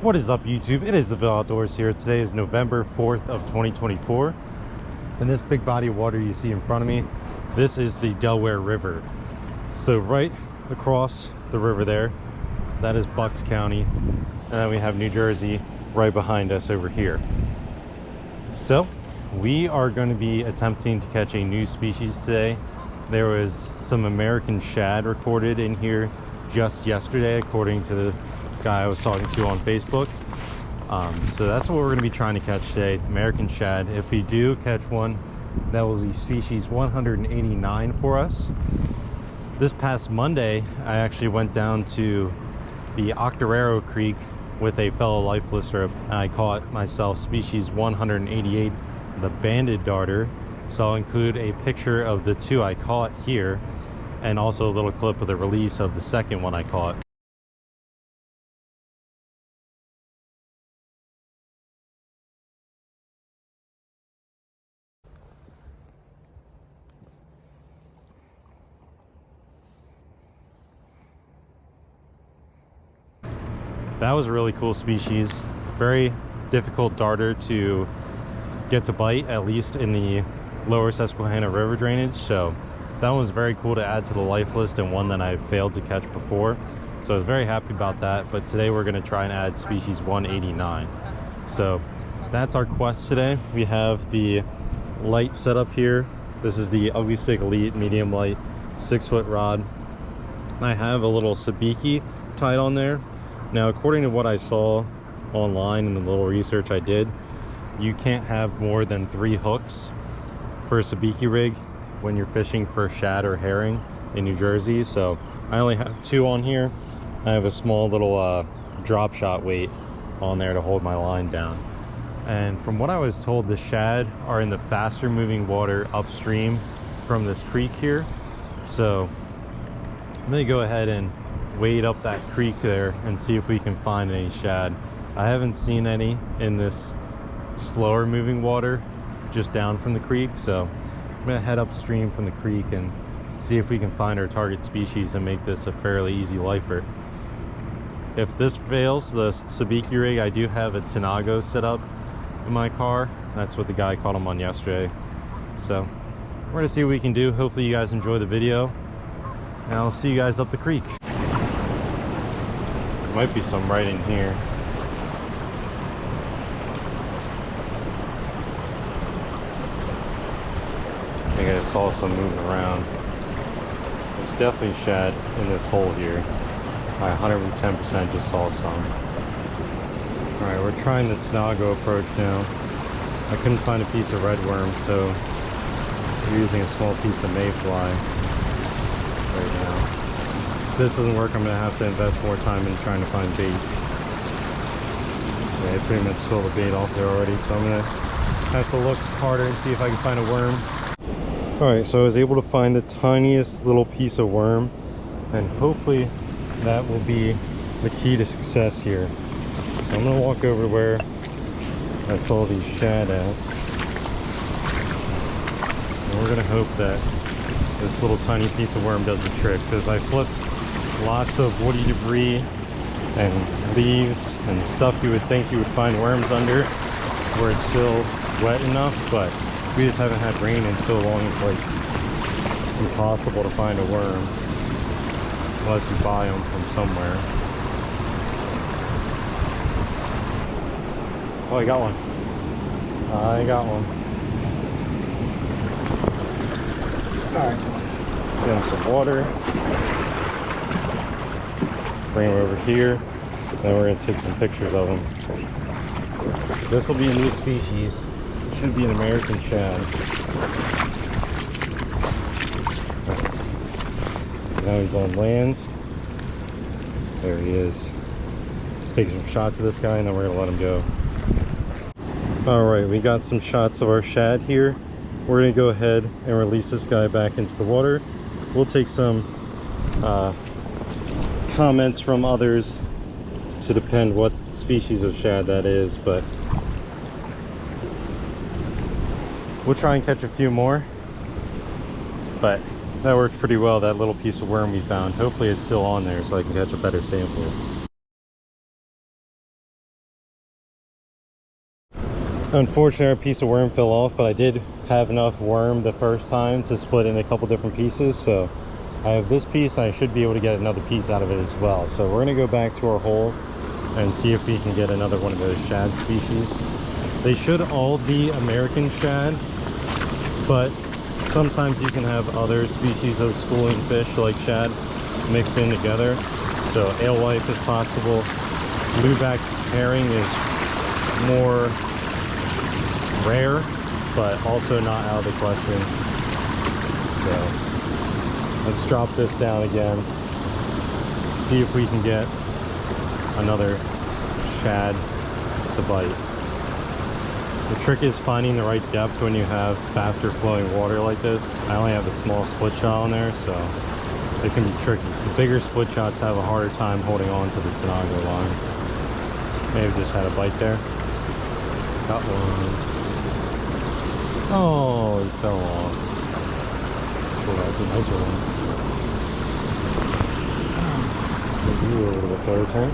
What is up, YouTube? It is the Ville Outdoors here. Today is November 4th of 2024, and this big body of water you see in front of me, this is the Delaware River. So right across the river there, that is Bucks County, and then we have New Jersey right behind us over here. So we are going to be attempting to catch a new species today. There was some American shad recorded in here just yesterday, according to the guy I was talking to on Facebook. So that's what we're going to be trying to catch today, American shad. If we do catch one, that will be species 189 for us. This past Monday, I actually went down to the Octoraro Creek with a fellow lifeless strip, and I caught myself species 188, the banded darter. So I'll include a picture of the two I caught here, and also a little clip of the release of the second one I caught. That was a really cool species. Very difficult darter to get to bite, at least in the lower Susquehanna River drainage. So that one was very cool to add to the life list, and one that I failed to catch before. So I was very happy about that. But today we're going to try and add species 189. So that's our quest today. We have the light set up here. This is the Ugly Stick Elite medium light 6-foot rod. I have a little sabiki tied on there. Now, according to what I saw online and the little research I did, you can't have more than 3 hooks for a sabiki rig when you're fishing for shad or herring in New Jersey. So I only have 2 on here. I have a small little drop shot weight on there to hold my line down. And from what I was told, the shad are in the faster moving water upstream from this creek here. So I'm gonna go ahead and wade up that creek there and see if we can find any shad. I haven't seen any in this slower moving water just down from the creek, so I'm gonna head upstream from the creek and see if we can find our target species and make this a fairly easy lifer. If this fails, the sabiki rig, I do have a Tinago set up in my car. That's what the guy caught him on yesterday. So we're gonna see what we can do. Hopefully you guys enjoy the video, and I'll see you guys up the creek. There might be some right in here. I think I saw some moving around. There's definitely shad in this hole here. I 110% just saw some. Alright, we're trying the Tinago approach now. I couldn't find a piece of red worm, so we're using a small piece of mayfly right now. If this doesn't work, I'm going to have to invest more time in trying to find bait. Yeah, I pretty much stole the bait off there already, so I'm going to have to look harder and see if I can find a worm. Alright, so I was able to find the tiniest little piece of worm, and hopefully that will be the key to success here. So I'm going to walk over where I saw these shad at, and we're going to hope that this little tiny piece of worm does the trick, because I flipped lots of woody debris and leaves and stuff you would think you would find worms under where it's still wet enough, but we just haven't had rain in so long. It's like impossible to find a worm unless you buy them from somewhere. Oh, I got one. I got one. Alright. Get him some water. Bring him over here. Then we're going to take some pictures of him. This will be a new species. It should be an American shad. Now he's on land. There he is. Let's take some shots of this guy, and then we're going to let him go. Alright, we got some shots of our shad here. We're going to go ahead and release this guy back into the water. We'll take some comments from others to depend what species of shad that is, but we'll try and catch a few more. But that worked pretty well, that little piece of worm we found. Hopefully it's still on there so I can catch a better sample. Unfortunately, our piece of worm fell off, but I did have enough worm the first time to split in a couple different pieces. So I have this piece, and I should be able to get another piece out of it as well. So we're gonna go back to our hole and see if we can get another one of those shad species. They should all be American shad, but sometimes you can have other species of schooling fish like shad mixed in together. So alewife is possible. Blueback herring is more rare, but also not out of the question. So let's drop this down again, see if we can get another shad to bite. The trick is finding the right depth when you have faster flowing water like this. I only have a small split shot on there, so it can be tricky. The bigger split shots have a harder time holding on to the Tanago line. Maybe just had a bite there. Got one. Oh, he fell off. Oh, that's a nicer one. Let's give you a little bit further tank.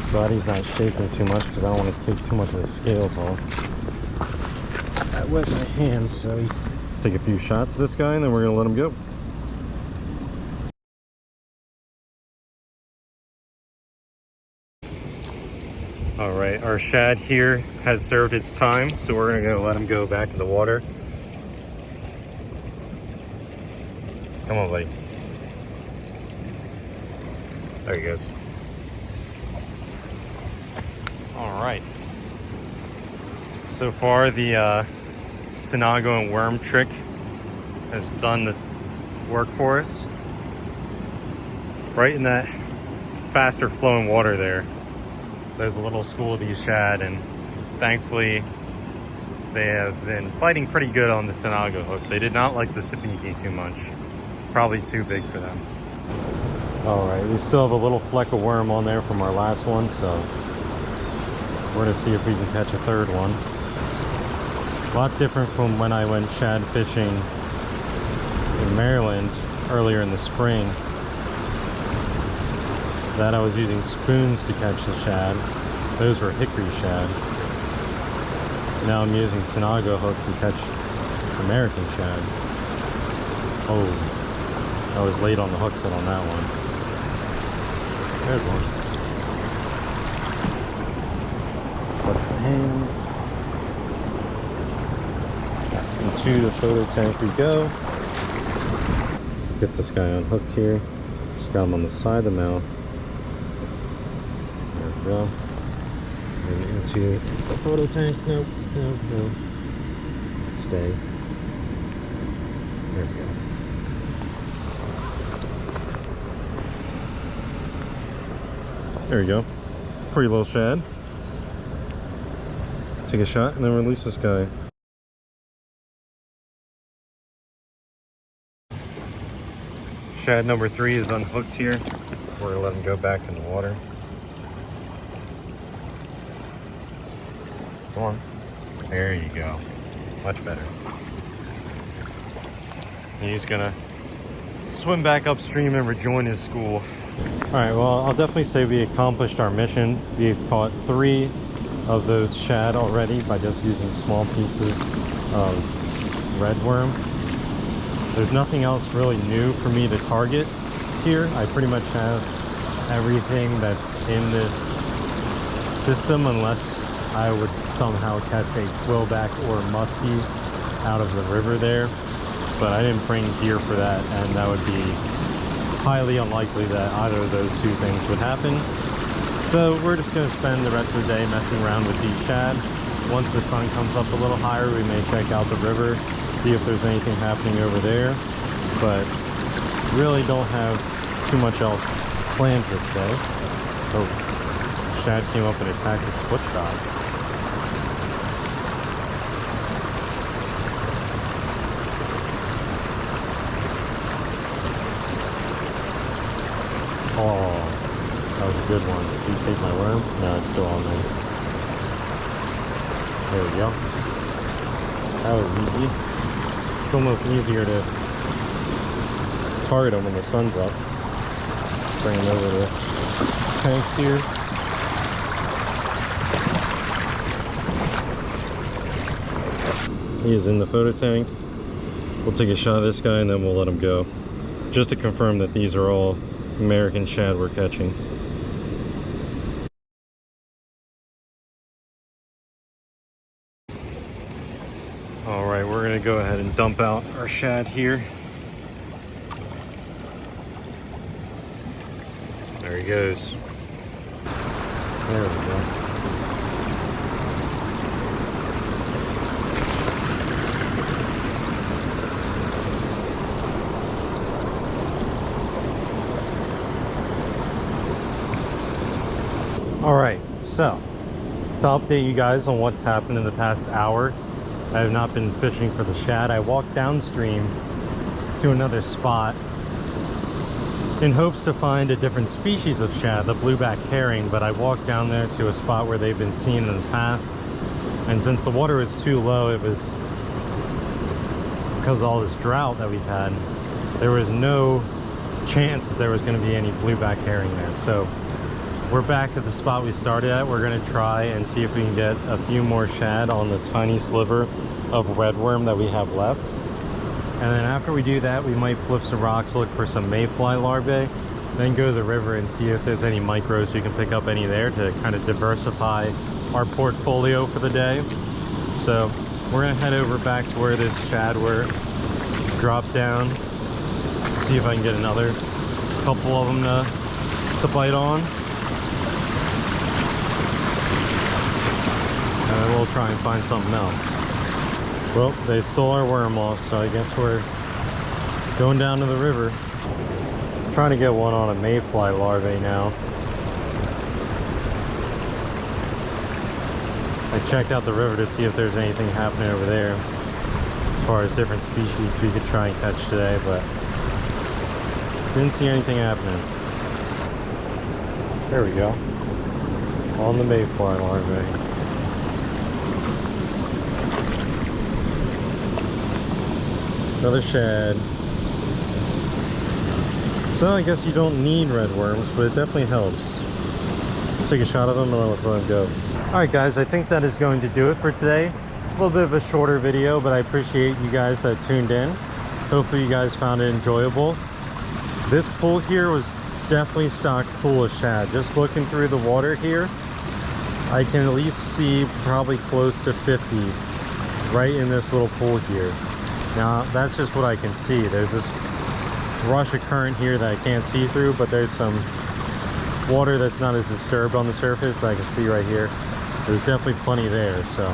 His body's not shaking too much because I don't want to take too much of the scales off. I wet my hands, so let's take a few shots of this guy and then we're going to let him go. Alright, our shad here has served its time, so we're going to let him go back in the water. Come on, buddy. There he goes. Alright. So far, the Tanago and worm trick has done the work for us. Right in that faster flowing water there, there's a little school of these shad, and thankfully they have been fighting pretty good on the Tanago hook. They did not like the sabiki too much. Probably too big for them. Alright, we still have a little fleck of worm on there from our last one, so we're gonna see if we can catch a third one. A lot different from when I went shad fishing in Maryland earlier in the spring. That I was using spoons to catch the shad. Those were hickory shad. Now I'm using Tanago hooks to catch American shad. Oh, I was late on the hook set on that one. There's one. Put the hand. Into the photo tank we go. Get this guy unhooked here. Just got him on the side of the mouth. There we go. And into the photo tank. Nope, nope, nope. Stay. There we go. There we go. Pretty little shad. Take a shot and then release this guy. Shad number 3 is unhooked here. We're gonna let him go back in the water. Come on. There you go. Much better. He's gonna swim back upstream and rejoin his school. Alright, well, I'll definitely say we accomplished our mission. We've caught 3 of those shad already by just using small pieces of red worm. There's nothing else really new for me to target here. I pretty much have everything that's in this system, unless I would somehow catch a quillback or muskie out of the river there. But I didn't bring gear for that, and that would be highly unlikely that either of those two things would happen. So we're just going to spend the rest of the day messing around with these shad. Once the sun comes up a little higher, we may check out the river, see if there's anything happening over there, but really don't have too much else planned this day. Oh, shad came up and attacked the split shot. Oh, that was a good one. Did you take my worm? No, it's still on there. There we go. That was easy. It's almost easier to target them when the sun's up. Bring them over to the tank here. He is in the photo tank. We'll take a shot of this guy and then we'll let him go. Just to confirm that these are all American shad we're catching. All right, we're gonna go ahead and dump out our shad here. There he goes. There we go. All right, so to update you guys on what's happened in the past hour, I have not been fishing for the shad. I walked downstream to another spot in hopes to find a different species of shad, the blueback herring, but I walked down there to a spot where they've been seen in the past, and since the water was too low, it was because of all this drought that we've had, there was no chance that there was going to be any blueback herring there. So we're back at the spot we started at. We're going to try and see if we can get a few more shad on the tiny sliver of redworm that we have left. And then after we do that, we might flip some rocks, look for some mayfly larvae, then go to the river and see if there's any micros we can pick up any there to kind of diversify our portfolio for the day. So we're going to head over back to where this shad were dropped down, see if I can get another couple of them to bite on. And then we'll try and find something else. Well, they stole our worm off, so I guess we're going down to the river. I'm trying to get one on a mayfly larvae now. I checked out the river to see if there's anything happening over there as far as different species we could try and catch today, but didn't see anything happening. There we go. On the mayfly larvae. Another shad. So I guess you don't need red worms, but it definitely helps. Let's take a shot of them and then let's let them go. Alright guys, I think that is going to do it for today. A little bit of a shorter video, but I appreciate you guys that tuned in. Hopefully you guys found it enjoyable. This pool here was definitely stocked full of shad. Just looking through the water here, I can at least see probably close to 50 right in this little pool here. Now, that's just what I can see. There's this rush of current here that I can't see through, but there's some water that's not as disturbed on the surface that I can see right here. There's definitely plenty there, so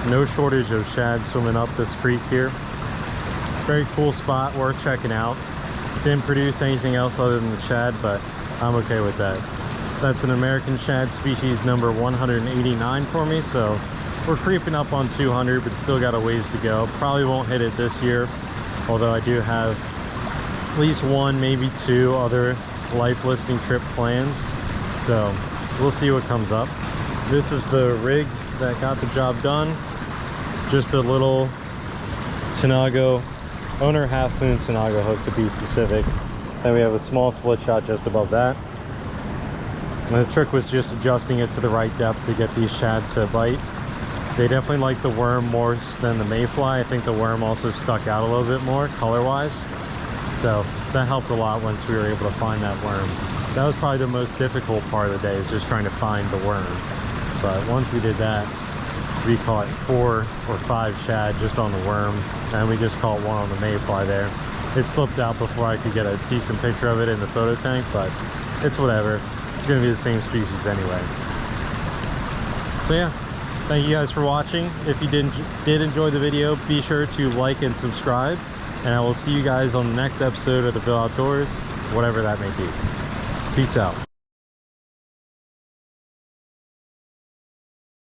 no shortage of shad swimming up this creek here. Very cool spot, worth checking out. Didn't produce anything else other than the shad, but I'm okay with that. That's an American shad species number 189 for me, so we're creeping up on 200, but still got a ways to go. Probably won't hit it this year, although I do have at least one, maybe two other life listing trip plans. So we'll see what comes up. This is the rig that got the job done. Just a little Tanago, owner half moon Tanago hook to be specific. Then we have a small split shot just above that. And the trick was just adjusting it to the right depth to get these shad to bite. They definitely like the worm more than the mayfly. I think the worm also stuck out a little bit more color-wise. So that helped a lot once we were able to find that worm. That was probably the most difficult part of the day, is just trying to find the worm. But once we did that, we caught 4 or 5 shad just on the worm, and we just caught one on the mayfly there. It slipped out before I could get a decent picture of it in the photo tank, but it's whatever. It's going to be the same species anyway. So yeah. Thank you guys for watching. If you did enjoy the video, be sure to like and subscribe. And I will see you guys on the next episode of the Ville Outdoors, whatever that may be. Peace out.